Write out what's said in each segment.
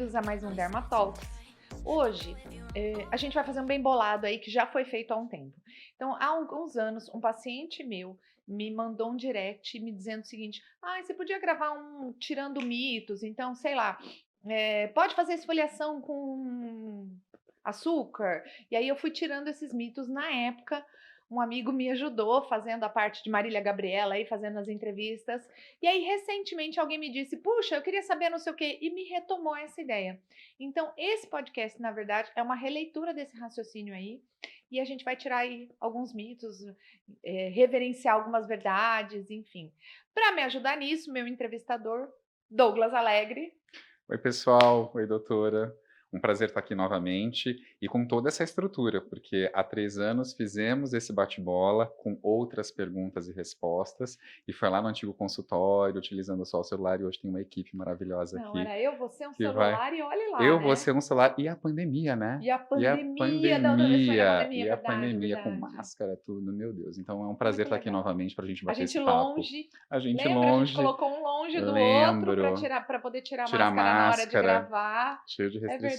bem-vindos a mais um Dermatalks. Hoje, a gente vai fazer um bem bolado aí que já foi feito há um tempo. Então, há alguns anos, um paciente meu me mandou um direct me dizendo o seguinte: você podia gravar um tirando mitos, então, sei lá, pode fazer esfoliação com açúcar? E aí eu fui tirando esses mitos na época. Um amigo me ajudou fazendo a parte de Marília Gabriela aí, fazendo as entrevistas. E aí, recentemente, alguém me disse, puxa, eu queria saber não sei o quê, e me retomou essa ideia. Então, esse podcast, na verdade, é uma releitura desse raciocínio aí, e a gente vai tirar aí alguns mitos, reverenciar algumas verdades, enfim. Para me ajudar nisso, meu entrevistador, Douglas Alegre. Oi, pessoal. Oi, doutora. Um prazer estar aqui novamente e com toda essa estrutura, porque há 3 anos fizemos esse bate-bola com outras perguntas e respostas e foi lá no antigo consultório, utilizando só o celular, e hoje tem uma equipe maravilhosa Não, aqui era eu, você, um que vai... celular e olhe lá, Eu, né? você, um celular e a pandemia, né? E a E a pandemia, da outra vez foi na pandemia, pandemia, e a verdade, pandemia com verdade. máscara, tudo, meu Deus. Então é um prazer Muito estar aqui legal. novamente para a gente A bater gente esse papo. longe, A gente lembra? A gente longe, colocou um longe do outro lembro. para poder tirar a Tirar máscara na hora de máscara, gravar. cheio de É restrições. verdade.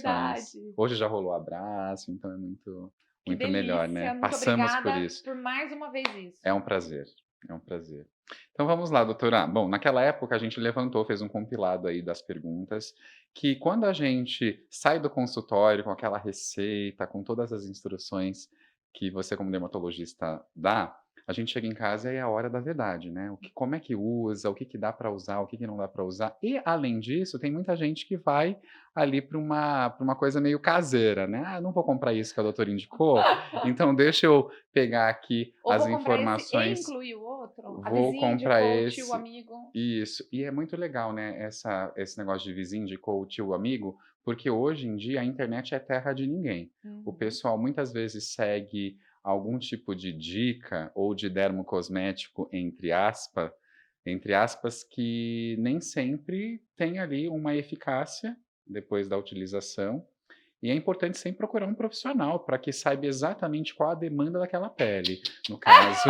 Hoje já rolou abraço, então é muito, Que muito melhor, delícia. né? Muito Passamos por obrigada isso. por mais uma vez É isso. um prazer, é um prazer. Então vamos lá, doutora. Bom, naquela época a gente levantou, fez um compilado aí das perguntas, que quando a gente sai do consultório com aquela receita, com todas as instruções que você como dermatologista dá, a gente chega em casa e é a hora da verdade, né? Como é que usa, o que dá para usar, o que não dá para usar. E além disso, tem muita gente que vai ali para uma coisa meio caseira, né? Não vou comprar isso que a doutora indicou, então deixa eu pegar aqui Ou as vou comprar esse e informações. incluir o outro? A Vou vizinha comprar indicou, o tio, o esse. amigo. Isso. E é muito legal, né, esse negócio de vizinho, de coach, o amigo, porque hoje em dia a internet é terra de ninguém. O Uhum. pessoal muitas vezes segue algum tipo de dica ou de dermocosmético, entre aspas, que nem sempre tem ali uma eficácia depois da utilização. E é importante sempre procurar um profissional para que saiba exatamente qual a demanda daquela pele. No caso,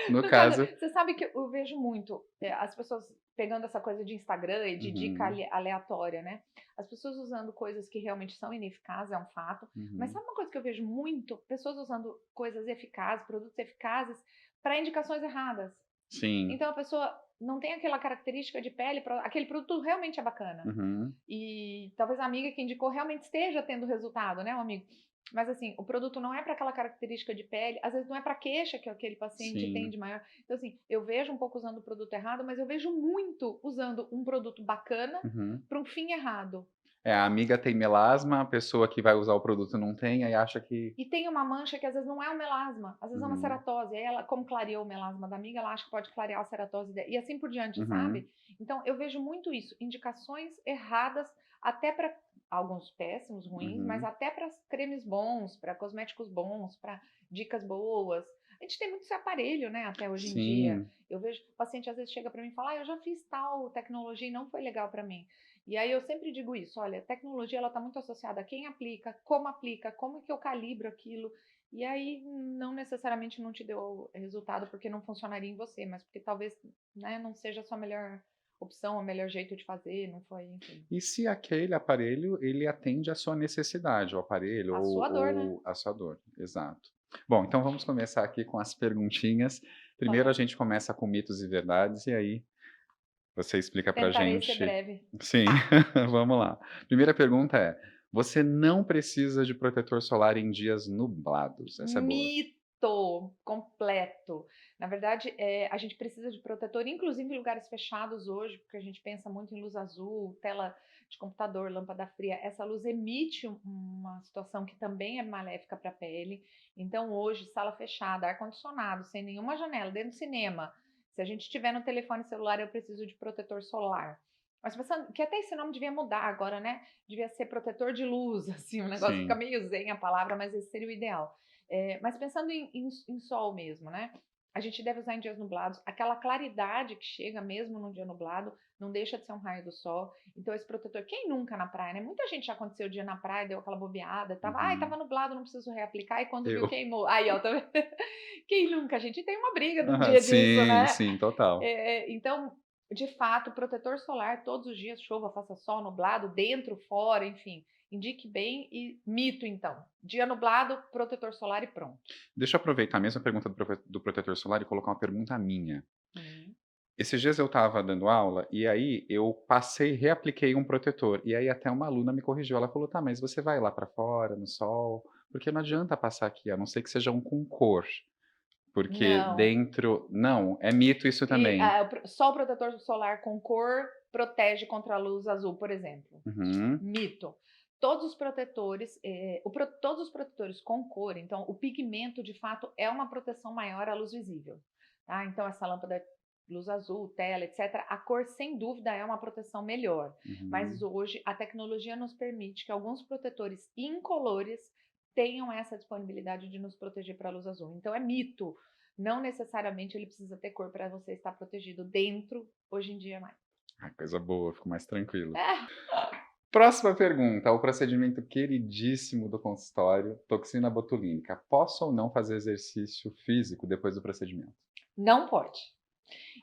no No caso, caso. você sabe que eu vejo muito as pessoas pegando essa coisa de Instagram e de dica Uhum, aleatória, né? As pessoas usando coisas que realmente são ineficazes, é um fato. Mas uhum. sabe uma coisa que eu vejo muito? Pessoas usando coisas eficazes, produtos eficazes, para indicações erradas. Sim. Então a pessoa não tem aquela característica de pele, aquele produto realmente é bacana. Uhum. E talvez a amiga que indicou realmente esteja tendo resultado, né, um amigo? Mas assim, o produto não é para aquela característica de pele, às vezes não é para queixa que aquele paciente tem Sim. de maior. Então, assim, eu vejo um pouco usando o produto errado, mas eu vejo muito usando um produto bacana Uhum. para um fim errado. É, a amiga tem melasma, a pessoa que vai usar o produto não tem, aí acha que... E tem uma mancha que às vezes não é um melasma, às vezes é uma Uhum. ceratose. Aí ela, como clareou o melasma da amiga, ela acha que pode clarear a ceratose dela. E assim por diante, Uhum. sabe? Então eu vejo muito isso, indicações erradas, até para alguns péssimos, ruins, mas Uhum. até para cremes bons, para cosméticos bons, para dicas boas. A gente tem muito esse aparelho, né, até hoje em dia. Sim. Eu vejo o paciente às vezes chega para mim e fala: eu já fiz tal tecnologia e não foi legal para mim. E aí eu sempre digo isso, olha, tecnologia ela está muito associada a quem aplica, como que eu calibro aquilo. E aí não necessariamente não te deu resultado porque não funcionaria em você, mas porque talvez, né, não seja a sua melhor opção, o melhor jeito de fazer, não foi, enfim. E se aquele aparelho, ele atende à sua necessidade, o aparelho A ou sua dor, né? a sua dor, exato. Bom, então vamos começar aqui com as perguntinhas. Primeiro a Vamos gente começa com mitos e verdades, e aí você explica pra tentarei ser gente. breve. Sim, Tá. vamos lá. Primeira pergunta é: você não precisa de protetor solar em dias nublados? Essa é boa. Mito completo. Na verdade, a gente precisa de protetor, inclusive em lugares fechados hoje, porque a gente pensa muito em luz azul, tela de computador, lâmpada fria. Essa luz emite uma situação que também é maléfica para a pele. Então, hoje, sala fechada, ar-condicionado, sem nenhuma janela, dentro do cinema. Se a gente estiver no telefone celular, eu preciso de protetor solar. Mas pensando que até esse nome devia mudar agora, né? Devia ser protetor de luz, assim, o negócio fica Sim. meio zen a palavra, mas esse seria o ideal. Mas pensando em sol mesmo, né? A gente deve usar em dias nublados. Aquela claridade que chega mesmo num dia nublado não deixa de ser um raio do sol. Então, esse protetor, quem nunca na praia, né? Muita gente já aconteceu o dia na praia, deu aquela bobeada, tava Uhum. nublado, não preciso reaplicar, e quando viu, Eu. queimou. Aí, ó, tá vendo? Quem nunca? A gente tem uma briga de um dia disso, Sim, né? sim, total. Então, De fato, protetor solar todos os dias, chova, faça sol, nublado, dentro, fora, enfim. Indique bem e mito, então. Dia nublado, protetor solar e pronto. Deixa eu aproveitar a mesma pergunta do protetor solar e colocar uma pergunta minha. Hum. Esses dias eu estava dando aula e aí eu passei reapliquei um protetor, e aí até uma aluna me corrigiu, ela falou: "Tá, mas você vai lá para fora, no sol, porque não adianta passar aqui, a não ser que seja um com cor, porque Não. dentro". Não, é mito isso E também. só o protetor solar com cor protege contra a luz azul, por exemplo. Uhum, Mito. Todos os protetores, todos os protetores com cor, então o pigmento de fato é uma proteção maior à luz visível. Tá? Então, essa lâmpada luz azul, tela, etc., a cor sem dúvida é uma proteção melhor. Mas uhum. hoje a tecnologia nos permite que alguns protetores incolores tenham essa disponibilidade de nos proteger para a luz azul. Então é mito. Não necessariamente ele precisa ter cor para você estar protegido dentro, hoje em dia mais. Ah, coisa boa, fico mais tranquilo. É, Próxima pergunta, o procedimento queridíssimo do consultório, toxina botulínica. Posso ou não fazer exercício físico depois do procedimento? não pode.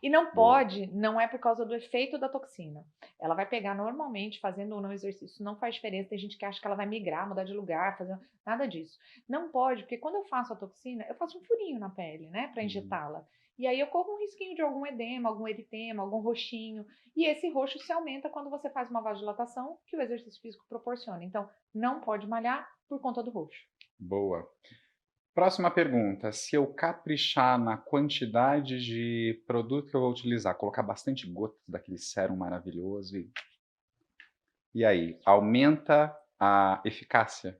E não Boa. pode, não é por causa do efeito da toxina. Ela vai pegar normalmente, fazendo ou não exercício, não faz diferença. Tem gente que acha que ela vai migrar, mudar de lugar, fazer nada disso. Não pode, porque quando eu faço a toxina, eu faço um furinho na pele, né, para Uhum. injetá-la. E aí eu corro um risquinho de algum edema, algum eritema, algum roxinho. E esse roxo se aumenta quando você faz uma vasodilatação que o exercício físico proporciona. Então, não pode malhar por conta do roxo. Boa. Próxima pergunta, se eu caprichar na quantidade de produto que eu vou utilizar, colocar bastante gotas daquele sérum maravilhoso e aí, aumenta a eficácia?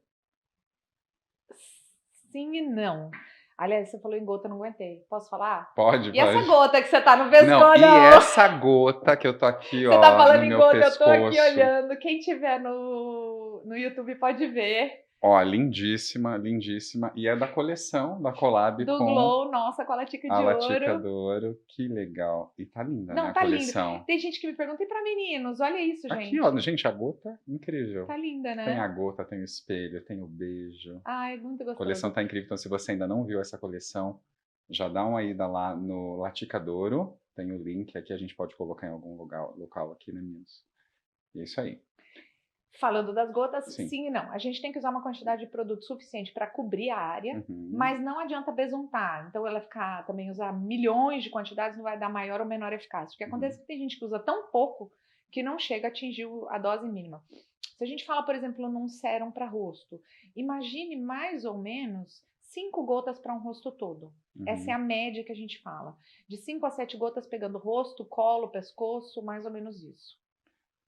Sim e não. Aliás, você falou em gota, eu não aguentei. Posso falar? Pode, E essa pode. gota que você tá no Não, pescoço? e essa gota que eu tô aqui, Você tá ó, falando no em meu gota, eu tô aqui pescoço. olhando. Quem tiver no YouTube pode ver. Ó, lindíssima, lindíssima. E é da coleção da Collab Do com Glow, nossa, com a Latica a de Latica ouro. d'Ouro. Que legal. E tá linda, né, Não, a tá lindo. coleção. Tem gente que me pergunta, e pra meninos? Olha isso, Aqui, ó, gente. gente, a gota, incrível. Tá linda, Tem a né? gota, tem o espelho, tem o beijo. Ai, muito A coleção gostoso. tá incrível, então se você ainda não viu essa coleção, já dá uma ida lá no Laticadouro, tem o link aqui, a gente pode colocar em algum lugar, local aqui, né, meninos? E é isso aí. Falando das gotas, Sim. sim e não. A gente tem que usar uma quantidade de produto suficiente para cobrir a área, Uhum, mas não adianta besuntar. Então, ela ficar também usar milhões de quantidades não vai dar maior ou menor eficácia. O que acontece uhum, é que tem gente que usa tão pouco que não chega a atingir a dose mínima. Se a gente fala, por exemplo, num sérum para rosto, imagine mais ou menos 5 gotas para um rosto todo. Essa é uhum. a média que a gente fala. De 5 a 7 gotas pegando rosto, colo, pescoço, mais ou menos isso.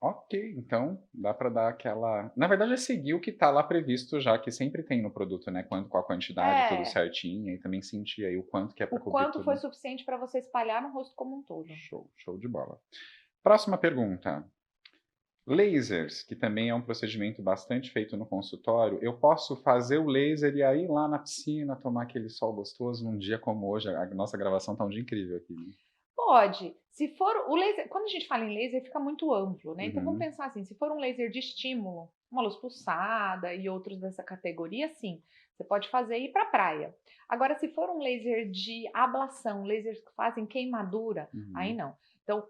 Ok, então dá para dar aquela na verdade é seguir o que tá lá previsto já, que sempre tem no produto, né, quanto com a quantidade, tudo É, certinho, e também sentir aí o quanto que é o para cobrir quanto foi tudo. suficiente para você espalhar no rosto como um todo. Show, show de bola. Próxima pergunta. Lasers, que também é um procedimento bastante feito no consultório, eu posso fazer o laser e aí ir lá na piscina, tomar aquele sol gostoso num dia como hoje? A nossa gravação tá um dia incrível aqui, né? Pode. Se for o laser, quando a gente fala em laser, fica muito amplo, né? Então vamos Uhum, pensar assim, se for um laser de estímulo, uma luz pulsada e outros dessa categoria, sim, você pode fazer e ir para a praia. Agora, se for um laser de ablação, lasers que fazem queimadura, aí uhum, não. Então,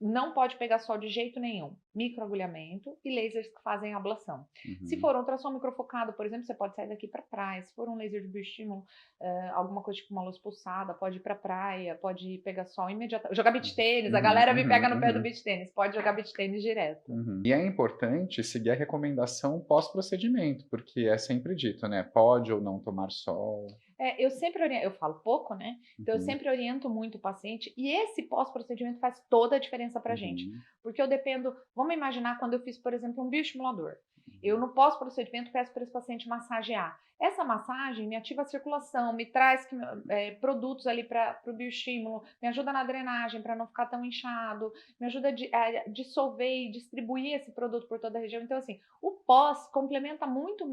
não pode pegar sol de jeito nenhum. Microagulhamento e lasers que fazem ablação. Se uhum, for um ultrassom microfocado, por exemplo, você pode sair daqui para a praia. Se for um laser de bioestímulo, alguma coisa tipo uma luz pulsada, pode ir pra praia, pode pegar sol imediatamente. Jogar beach tênis, a uhum, galera me uhum, pega no pé do uhum, beach tênis, pode jogar beach tênis direto. uhum. E é importante seguir a recomendação pós-procedimento, porque é sempre dito, né, pode ou não tomar sol. Eu sempre oriento, eu falo pouco, né? Então eu Uhum, sempre oriento muito o paciente e esse pós-procedimento faz toda a diferença pra gente. uhum, Porque eu dependo, vamos imaginar quando eu fiz, por exemplo, um bioestimulador. Eu uhum, no pós-procedimento peço para esse paciente massagear. Essa massagem me ativa a circulação, me traz produtos ali para o bioestímulo, me ajuda na drenagem para não ficar tão inchado, me ajuda a dissolver e distribuir esse produto por toda a região. Então, assim, o pós complementa muito o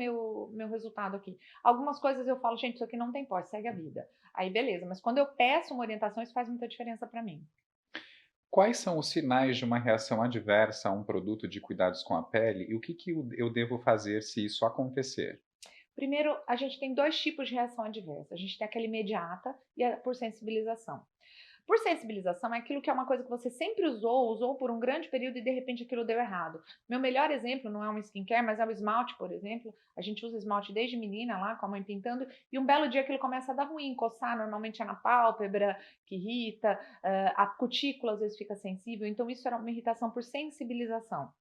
meu resultado aqui. Algumas coisas eu falo, gente, isso aqui não tem pós, segue a vida. Aí, beleza, mas quando eu peço uma orientação, isso faz muita diferença para mim. Quais são os sinais de uma reação adversa a um produto de cuidados com a pele e o que que eu devo fazer se isso acontecer? Primeiro, a gente tem dois tipos de reação adversa. A gente tem aquela imediata e a por sensibilização. Por sensibilização, é aquilo que é uma coisa que você sempre usou por um grande período e de repente aquilo deu errado. Meu melhor exemplo não é um skincare, mas é o esmalte, por exemplo. A gente usa esmalte desde menina lá, com a mãe pintando, e um belo dia aquilo começa a dar ruim, coçar, normalmente é na pálpebra, que irrita, a cutícula às vezes fica sensível, então isso era uma irritação por sensibilização.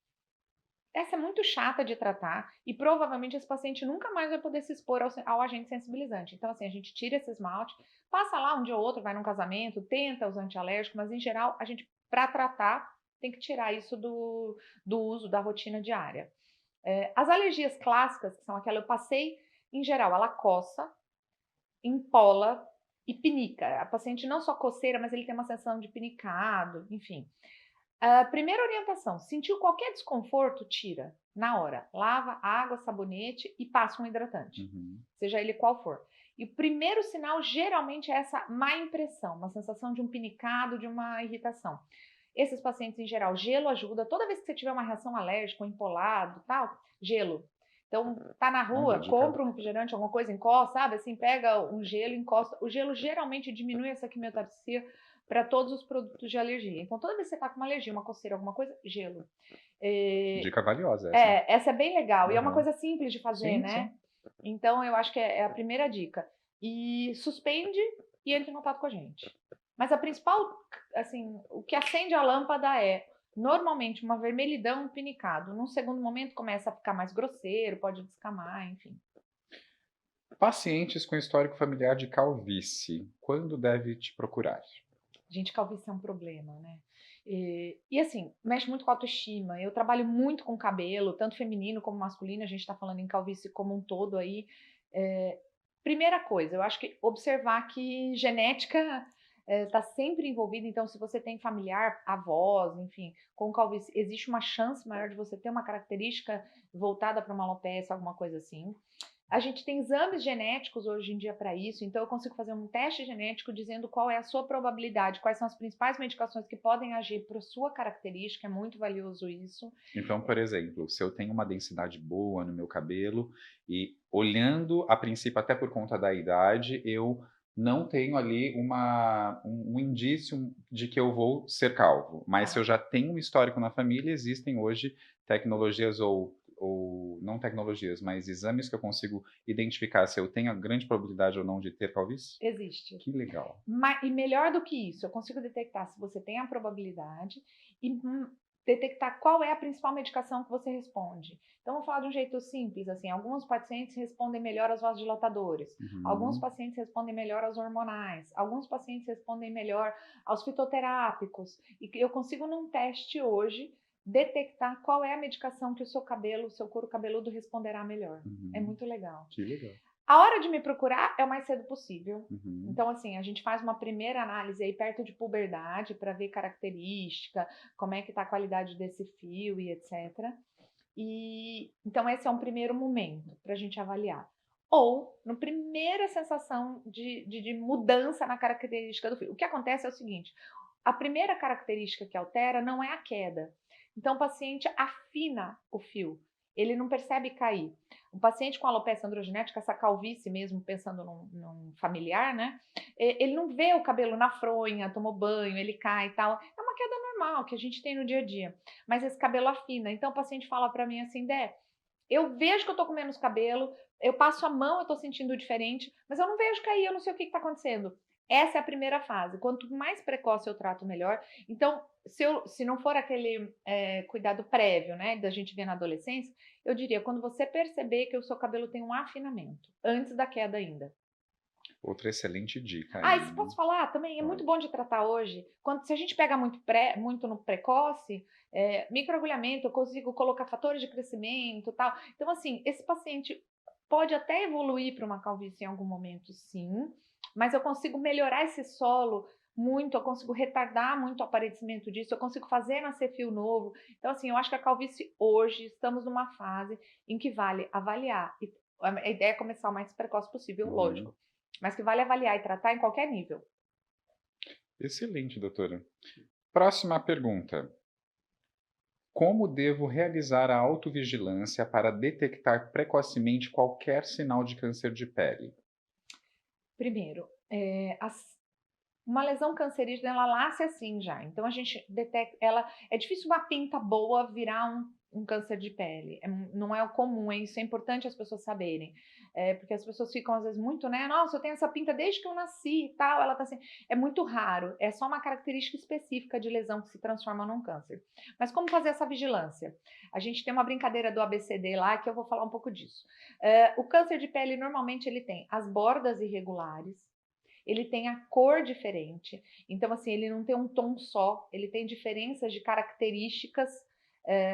Essa é muito chata de tratar e provavelmente esse paciente nunca mais vai poder se expor ao agente sensibilizante. Então, assim, a gente tira esse esmalte, passa lá um dia ou outro, vai num casamento, tenta os antialérgicos, mas em geral, a gente, para tratar, tem que tirar isso do uso, da rotina diária. As alergias clássicas, que são aquelas, eu passei, em geral, ela coça, empola e pinica. A paciente não só coceira, mas ele tem uma sensação de pinicado, enfim. A primeira orientação, sentiu qualquer desconforto, tira, na hora. Lava, água, sabonete e passa um hidratante, Uhum. seja ele qual for. E o primeiro sinal geralmente é essa má impressão, uma sensação de um pinicado, de uma irritação. Esses pacientes, em geral, gelo ajuda. Toda vez que você tiver uma reação alérgica, um empolado, tal, gelo. Então, tá na Olha, rua, dica. compra um refrigerante, alguma coisa, encosta, sabe? Assim, pega um gelo, encosta. O gelo geralmente diminui essa quimiotaxia para todos os produtos de alergia. Então, toda vez que você tá com uma alergia, uma coceira, alguma coisa, gelo. Dica valiosa essa. Essa é bem legal. E é uma Aham. coisa simples de fazer, Sim, né? sim. Então, eu acho que é a primeira dica. E suspende e entra em contato com a gente. Mas a principal, assim, o que acende a lâmpada é normalmente uma vermelhidão, um pinicado. Num segundo momento começa a ficar mais grosseiro, pode descamar, enfim. Pacientes com histórico familiar de calvície, quando deve te procurar? Gente, calvície é um problema, né? E assim, mexe muito com a autoestima. Eu trabalho muito com cabelo, tanto feminino como masculino, a gente tá falando em calvície como um todo aí. Eh, Primeira coisa, eu acho que observar que genética está sempre envolvida, então se você tem familiar, avós, enfim, com calvície, existe uma chance maior de você ter uma característica voltada para uma alopecia, alguma coisa assim. A gente tem exames genéticos hoje em dia para isso, então eu consigo fazer um teste genético dizendo qual é a sua probabilidade, quais são as principais medicações que podem agir para a sua característica, é muito valioso isso. Então, por exemplo, se eu tenho uma densidade boa no meu cabelo e olhando a princípio até por conta da idade, eu não tenho ali um indício de que eu vou ser calvo. Mas se eu Tá. já tenho um histórico na família, existem hoje tecnologias ou não tecnologias, mas exames que eu consigo identificar se eu tenho a grande probabilidade ou não de ter calvície? Existe. Que legal. E melhor do que isso, eu consigo detectar se você tem a probabilidade e detectar qual é a principal medicação que você responde. Então, vou falar de um jeito simples, assim, alguns pacientes respondem melhor aos vasodilatadores, alguns Uhum. pacientes respondem melhor aos hormonais, alguns pacientes respondem melhor aos fitoterápicos, e eu consigo num teste hoje detectar qual é a medicação que o seu cabelo, o seu couro cabeludo responderá melhor. É Uhum. muito legal. Que legal. A hora de me procurar é o mais cedo possível. Uhum. Então, assim, a gente faz uma primeira análise aí perto de puberdade para ver característica, como é que está a qualidade desse fio e etc. E então esse é um primeiro momento para a gente avaliar. Ou, no primeira sensação de mudança na característica do fio. O que acontece é o seguinte: a primeira característica que altera não é a queda. Então, o paciente afina o fio, ele não percebe cair. O paciente com alopecia androgenética, essa calvície mesmo, pensando num familiar, né? Ele não vê o cabelo na fronha, tomou banho, ele cai e tal. É uma queda normal que a gente tem no dia a dia. Mas esse cabelo afina. Então, o paciente fala para mim assim, Dé, eu vejo que eu tô com menos cabelo, eu passo a mão, eu tô sentindo diferente, mas eu não vejo cair, eu não sei o que que tá acontecendo. Essa é a primeira fase. Quanto mais precoce eu trato, melhor. Então, se não for aquele cuidado prévio, né, da gente ver na adolescência, eu diria, quando você perceber que o seu cabelo tem um afinamento, antes da queda ainda. Outra excelente dica Ah, aí, isso né? posso falar? Também é muito bom Pode. de tratar hoje. Se a gente pega muito no precoce, microagulhamento, eu consigo colocar fatores de crescimento, tal. Então, assim, esse paciente pode até evoluir para uma calvície em algum momento, sim, mas eu consigo melhorar esse solo muito, eu consigo retardar muito o aparecimento disso, eu consigo fazer nascer fio novo. Então, assim, eu acho que a calvície hoje, estamos numa fase em que vale avaliar. E a ideia é começar o mais precoce possível, Uhum. lógico, mas que vale avaliar e tratar em qualquer nível. Excelente, doutora. Próxima pergunta. Como devo realizar a autovigilância para detectar precocemente qualquer sinal de câncer de pele? Primeiro, Uma lesão cancerígena, ela nasce assim já. Então a gente detecta ela. É difícil uma pinta boa virar um câncer de pele. Não é o comum, isso é importante as pessoas saberem. Porque as pessoas ficam, às vezes, muito, né? Nossa, eu tenho essa pinta desde que eu nasci e tal. Ela tá assim. É muito raro. É só uma característica específica de lesão que se transforma num câncer. Mas como fazer essa vigilância? A gente tem uma brincadeira do ABCD lá que eu vou falar um pouco disso. O câncer de pele, normalmente, ele tem as bordas irregulares. Ele tem a cor diferente, então assim, ele não tem um tom só, ele tem diferenças de características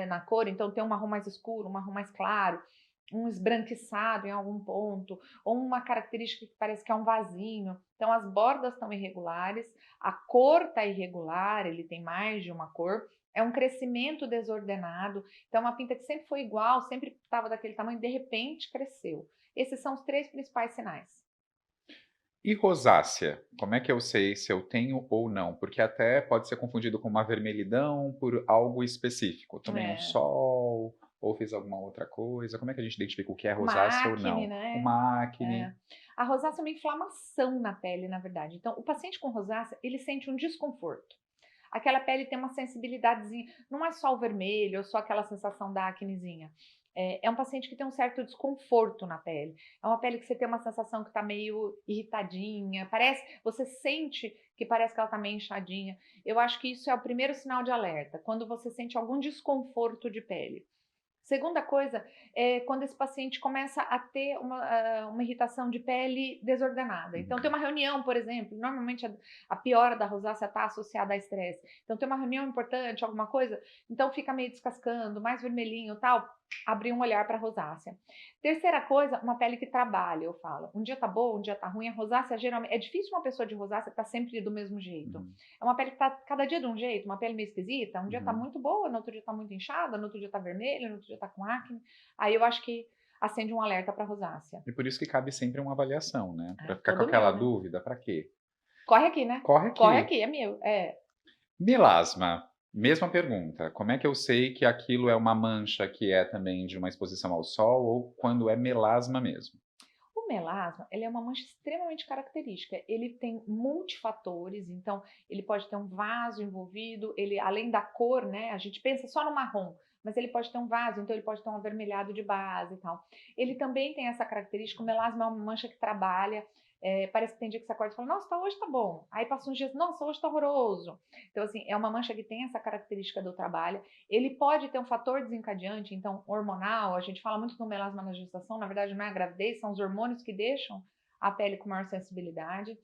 na cor, então tem um marrom mais escuro, um marrom mais claro, um esbranquiçado em algum ponto, ou uma característica que parece que é um vasinho. Então as bordas estão irregulares, a cor está irregular, ele tem mais de uma cor, é um crescimento desordenado, então uma pinta que sempre foi igual, sempre estava daquele tamanho, de repente cresceu. Esses são os 3 principais sinais. E rosácea? Como é que eu sei se eu tenho ou não? Porque até pode ser confundido com uma vermelhidão por algo específico. Tomei um É. sol ou fiz alguma outra coisa. Como é que a gente identifica o que é Uma rosácea ou acne, não? né? Uma acne. É. A rosácea é uma inflamação na pele, na verdade. Então, o paciente com rosácea, ele sente um desconforto. Aquela pele tem uma sensibilidadezinha, não é só o vermelho, ou só aquela sensação da acnezinha. É um paciente que tem um certo desconforto na pele. É uma pele que você tem uma sensação que está meio irritadinha, você sente que parece que ela está meio inchadinha. Eu acho que isso é o primeiro sinal de alerta, quando você sente algum desconforto de pele. Segunda coisa é quando esse paciente começa a ter uma irritação de pele desordenada. Então, tem Uhum. uma reunião, por exemplo, normalmente a piora da rosácea está associada a estresse. Então, tem uma reunião importante, alguma coisa, então fica meio descascando, mais vermelhinho e tal, abrir um olhar para a rosácea. Terceira coisa, uma pele que trabalha, eu falo. Um dia tá boa, um dia tá ruim. A rosácea, geralmente, é difícil uma pessoa de rosácea estar sempre do mesmo jeito. Uhum. É uma pele que tá cada dia de um jeito, uma pele meio esquisita. Um dia tá Uhum. muito boa, no outro dia tá muito inchada, no outro dia tá vermelha, no outro dia tá com acne. Aí eu acho que acende um alerta para rosácea. E por isso que cabe sempre uma avaliação, né? Para ficar com Todo aquela meu, né? dúvida, para quê? Corre aqui, né? Corre Corre aqui. aqui, é meu. É. Melasma, mesma pergunta. Como é que eu sei que aquilo é uma mancha que é também de uma exposição ao sol ou quando é melasma mesmo? O melasma, ele é uma mancha extremamente característica. Ele tem multifatores, então ele pode ter um vaso envolvido, ele além da cor, né? A gente pensa só no marrom, mas ele pode ter um vaso, então ele pode ter um avermelhado de base e tal. Ele também tem essa característica, o melasma é uma mancha que trabalha. Parece que tem dia que você acorda e fala, nossa, hoje tá bom. Aí passa uns dias, nossa, hoje tá horroroso. Então, assim, é uma mancha que tem essa característica do trabalho. Ele pode ter um fator desencadeante, então, hormonal. A gente fala muito do melasma na gestação, na verdade, não é a gravidez, são os hormônios que deixam a pele com maior sensibilidade.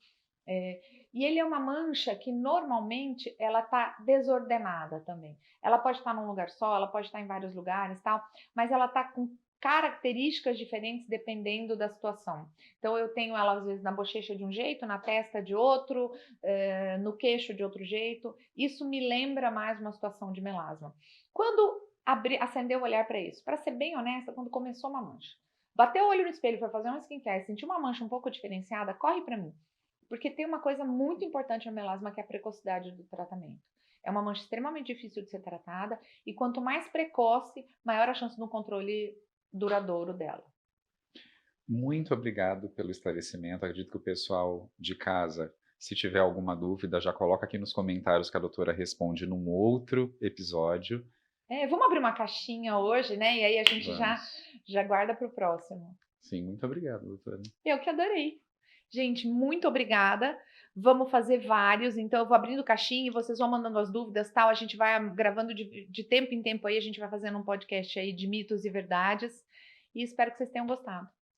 E ele é uma mancha que normalmente ela tá desordenada também. Ela pode estar num lugar só, ela pode estar em vários lugares, tal, mas ela tá com características diferentes dependendo da situação. Então eu tenho ela às vezes na bochecha de um jeito, na testa de outro, no queixo de outro jeito. Isso me lembra mais uma situação de melasma. Quando acender o olhar para isso, para ser bem honesta, quando começou uma mancha, bateu o olho no espelho, foi fazer uma skincare, sentiu uma mancha um pouco diferenciada, corre para mim. Porque tem uma coisa muito importante no melasma que é a precocidade do tratamento. É uma mancha extremamente difícil de ser tratada e quanto mais precoce, maior a chance de um controle duradouro dela. Muito obrigado pelo esclarecimento. Acredito que o pessoal de casa, se tiver alguma dúvida, já coloca aqui nos comentários que a doutora responde num outro episódio. Vamos abrir uma caixinha hoje, né? E aí a gente Vamos. já guarda para o próximo. Sim, muito obrigado, doutora. Eu que adorei. Gente, muito obrigada. Vamos fazer vários, então eu vou abrindo caixinha e vocês vão mandando as dúvidas, tal. A gente vai gravando de tempo em tempo aí, a gente vai fazendo um podcast aí de mitos e verdades. E espero que vocês tenham gostado.